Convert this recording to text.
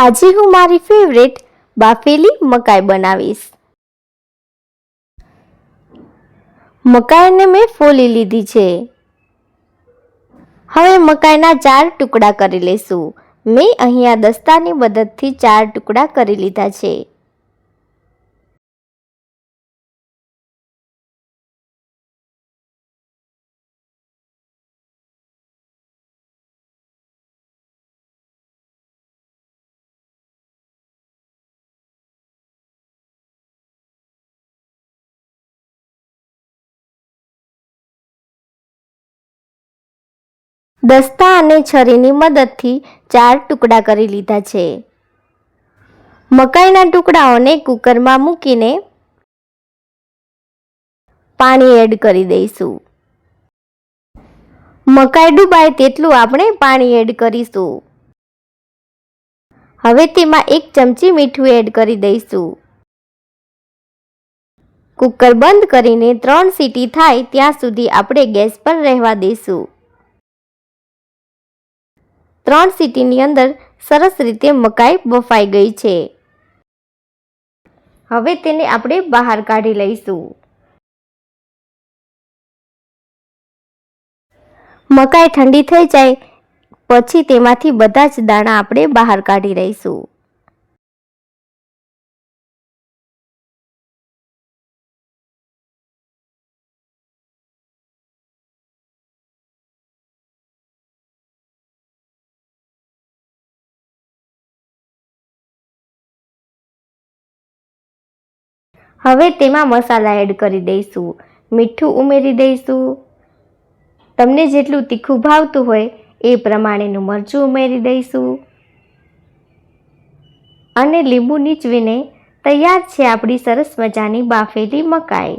આજે હું મારી ફેવરેટ બાફેલી મકાઈ બનાવીશ। મકાઈને મેં ફોલી લીધી છે। હવે મકાઈના 4 ટુકડા કરી લઈશું। મેં અહીંયા દસ્તાની મદદથી 4 ટુકડા કરી લીધા છે। દસ્તા અને છરીની મદદથી 4 ટુકડા કરી લીધા છે। મકાઈના ટુકડાઓને કુકરમાં મૂકીને પાણી એડ કરી દઈશું। મકાઈ ડૂબાય તેટલું આપણે પાણી એડ કરીશું। હવે તેમાં 1 ચમચી મીઠું એડ કરી દઈશું। કુકર બંધ કરીને 3 સીટી થાય ત્યાં સુધી આપણે ગેસ પર રહેવા દઈશું। 3 સીટીની અંદર સરસ રીતે મકાઈ બફાઈ ગઈ છે। હવે તેને આપણે બહાર કાઢી લઈશું। મકાઈ ઠંડી થઈ જાય પછી તેમાંથી બધા જ દાણા આપણે બહાર કાઢી લઈશું। હવે તેમાં મસાલા એડ કરી દઈશું। મીઠું ઉમેરી દઈશું। તમને જેટલું તીખું ભાવતું હોય એ પ્રમાણેનું મરચું ઉમેરી દઈશું અને લીંબુ નીચવીને તૈયાર છે આપણી સરસ મજાની બાફેલી મકાઈ।